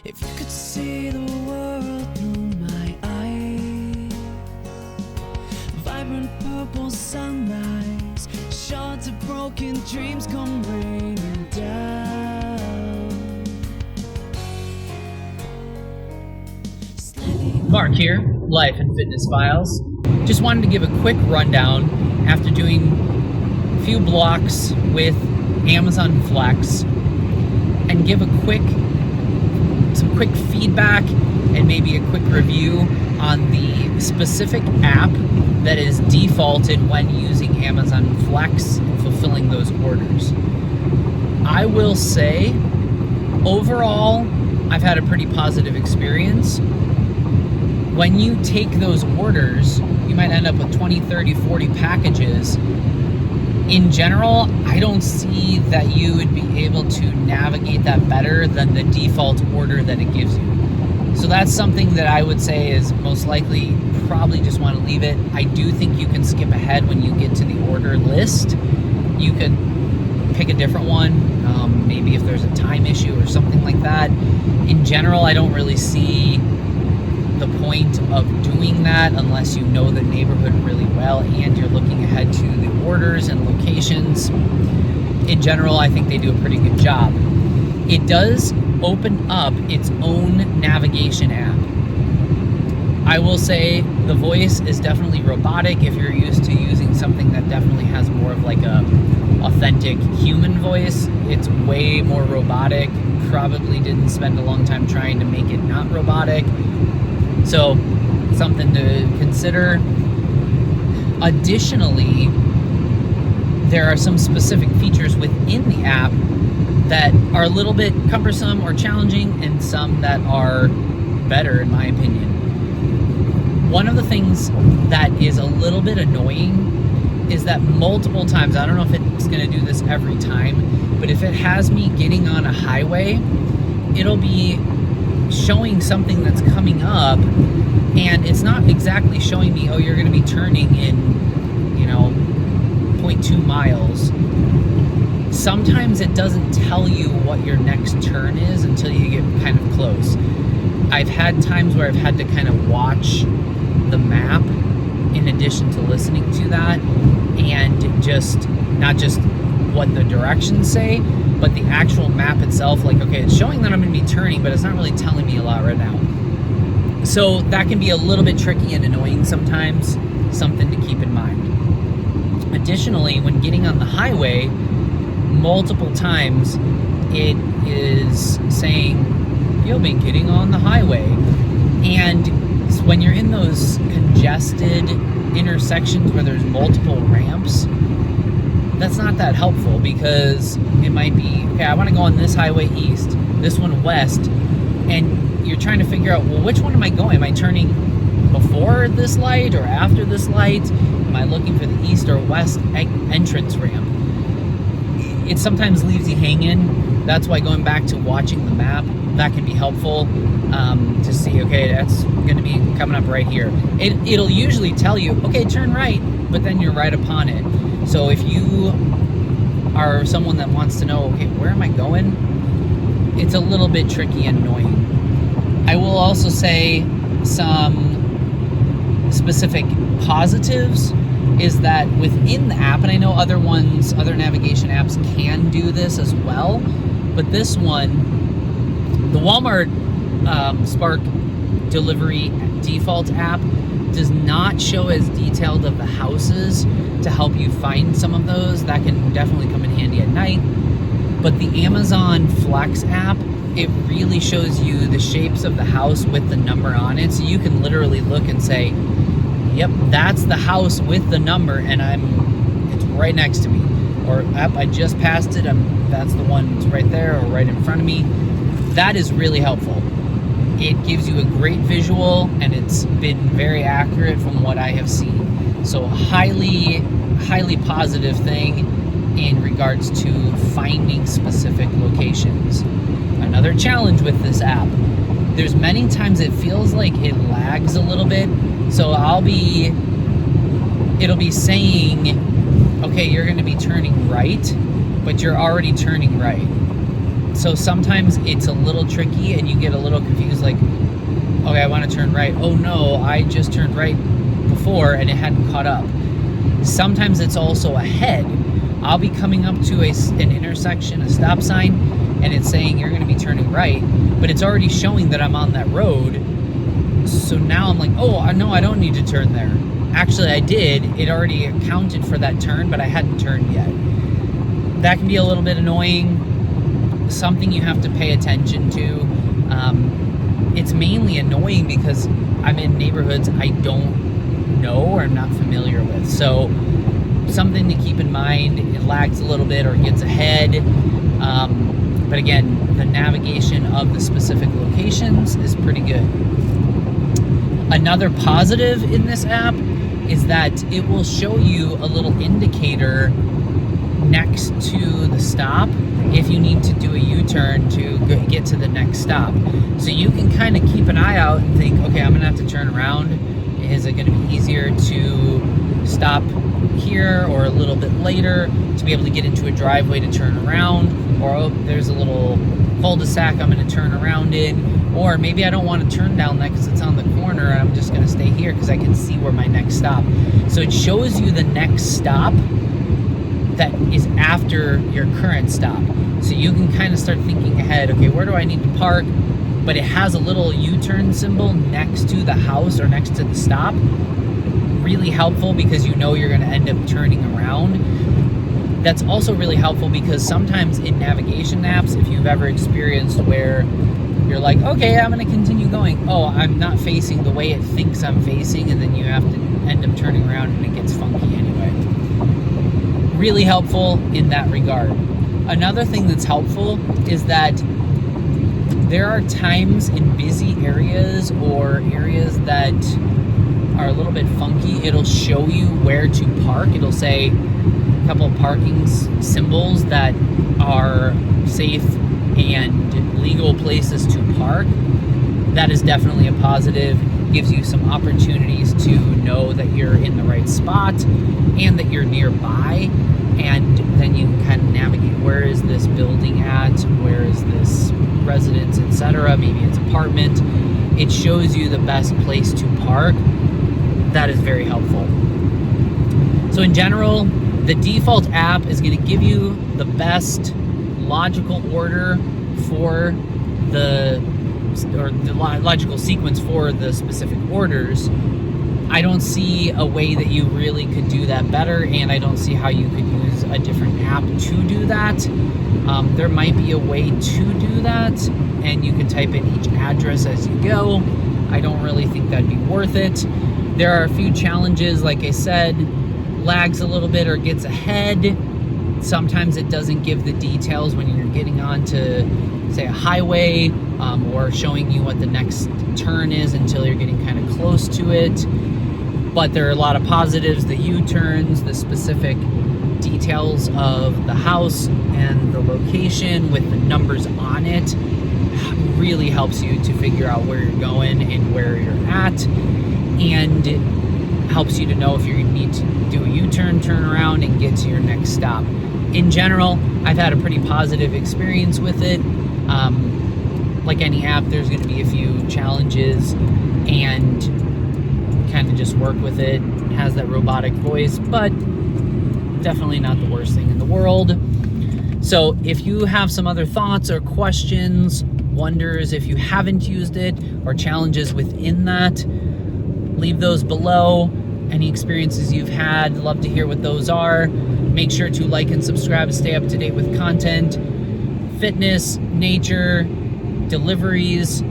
If you could see the world through my eyes, vibrant purple sunrise, shards of broken dreams come raining down. Mark here, Life and Fitness Files. Just wanted to give a quick rundown after doing a few blocks with Amazon Flex and give some quick feedback and maybe a quick review on the specific app that is defaulted when using Amazon Flex and fulfilling those orders. I will say, overall, I've had a pretty positive experience. When you take those orders, you might end up with 20, 30, 40 packages. In general, I don't see that you would be able to navigate that better than the default order that it gives you. So that's something that I would say is most likely probably just want to leave it. I do think you can skip ahead when you get to the order list. You could pick a different one, maybe if there's a time issue or something like that. In general, I don't really see the point of doing that unless you know the neighborhood really well and you're looking ahead to the orders and locations. In general, I think they do a pretty good job. It does open up its own navigation app. I will say the voice is definitely robotic if you're used to using something that definitely has more of like a authentic human voice. It's way more robotic. Probably didn't spend a long time trying to make it not robotic. So, something to consider. Additionally, there are some specific features within the app that are a little bit cumbersome or challenging, and some that are better, in my opinion. One of the things that is a little bit annoying is that multiple times, I don't know if it's going to do this every time, but if it has me getting on a highway, it'll be showing something that's coming up, and it's not exactly showing me, oh, you're going to be turning in, 0.2 miles. Sometimes it doesn't tell you what your next turn is until you get kind of close. I've had times where I've had to kind of watch the map in addition to listening to that, and just not just what the directions say, but the actual map itself. Like, okay, it's showing that I'm going to be turning, but it's not really telling me a lot right now. So that can be a little bit tricky and annoying sometimes, something to keep in mind. Additionally, when getting on the highway, multiple times it is saying, you'll be getting on the highway. And when you're in those congested intersections where there's multiple ramps, that's not that helpful, because it might be, okay, I want to go on this highway east, this one west, and you're trying to figure out, well, which one am I going? Am I turning before this light or after this light? Am I looking for the east or west entrance ramp? It sometimes leaves you hanging. That's why going back to watching the map, that can be helpful to see, okay, that's going to be coming up right here. It'll usually tell you, okay, turn right, but then you're right upon it. So if you are someone that wants to know, okay, where am I going? It's a little bit tricky and annoying. I will also say some specific positives is that within the app, and I know other navigation apps can do this as well, but this one, the Walmart Spark Delivery default app does not show as detailed of the houses to help you find some of those. That can definitely come in handy at night. But the Amazon Flex app, it really shows you the shapes of the house with the number on it. So you can literally look and say, yep, that's the house with the number, and it's right next to me. Or I just passed it, that's the one that's right there or right in front of me. That is really helpful. It gives you a great visual, and it's been very accurate from what I have seen. So highly, highly positive thing in regards to finding specific locations. Another challenge with this app, there's many times it feels like it lags a little bit. So it'll be saying, okay, you're going to be turning right, but you're already turning right. So sometimes it's a little tricky and you get a little confused, like, okay, I want to turn right. Oh no, I just turned right before and it hadn't caught up. Sometimes it's also ahead. I'll be coming up to an intersection, a stop sign, and it's saying you're going to be turning right, but it's already showing that I'm on that road. So now I'm like, oh, no, I don't need to turn there. Actually, I did. It already accounted for that turn, but I hadn't turned yet. That can be a little bit annoying. Something you have to pay attention to. It's mainly annoying because I'm in neighborhoods I don't know or I'm not familiar with. So something to keep in mind. It lags a little bit or gets ahead. But again, the navigation of the specific locations is pretty good. Another positive in this app is that it will show you a little indicator next to the stop if you need to do a U-turn to get to the next stop. So you can kind of keep an eye out and think, okay, I'm gonna have to turn around. Is it gonna be easier to stop here or a little bit later to be able to get into a driveway to turn around? Or, oh, there's a little cul-de-sac I'm gonna turn around in. Or maybe I don't want to turn down that because it's on the corner and I'm just going to stay here because I can see where my next stop. So it shows you the next stop that is after your current stop. So you can kind of start thinking ahead, okay, where do I need to park? But it has a little U-turn symbol next to the house or next to the stop. Really helpful because you know you're going to end up turning around. That's also really helpful because sometimes in navigation apps, if you've ever experienced where you're like, okay, I'm going to continue going. Oh, I'm not facing the way it thinks I'm facing, and then you have to end up turning around and it gets funky anyway. Really helpful in that regard. Another thing that's helpful is that there are times in busy areas or areas that are a little bit funky, it'll show you where to park. It'll say a couple of parking symbols that are safe and legal places to park. That is definitely a positive. Gives you some opportunities to know that you're in the right spot and that you're nearby, and then you can kind of navigate, where is this building at, where is this residence, etc. Maybe it's apartment. It shows you the best place to park. That is very helpful. So in general, the default app is going to give you the best logical order for the logical sequence for the specific orders. I don't see a way that you really could do that better, and I don't see how you could use a different app to do that. There might be a way to do that, and you can type in each address as you go. I don't really think that'd be worth it. There are a few challenges, like I said, lags a little bit or gets ahead. Sometimes it doesn't give the details when you're getting onto, say, a highway, or showing you what the next turn is until you're getting kind of close to it. But there are a lot of positives, the U-turns, the specific details of the house and the location with the numbers on it really helps you to figure out where you're going and where you're at, and it helps you to know if you need to do a U-turn, turn around, and get to your next stop. In general, I've had a pretty positive experience with it. Like any app, there's going to be a few challenges, and kind of just work with it. It has that robotic voice, but definitely not the worst thing in the world. So if you have some other thoughts or questions, wonders if you haven't used it, or challenges within that, leave those below. Any experiences you've had, love to hear what those are. Make sure to like and subscribe to stay up to date with content, fitness, nature, deliveries,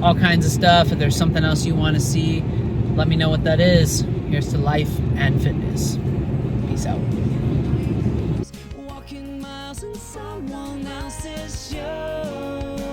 all kinds of stuff. If there's something else you want to see, let me know what that is. Here's to life and fitness. Peace out. Walking miles in someone else's show.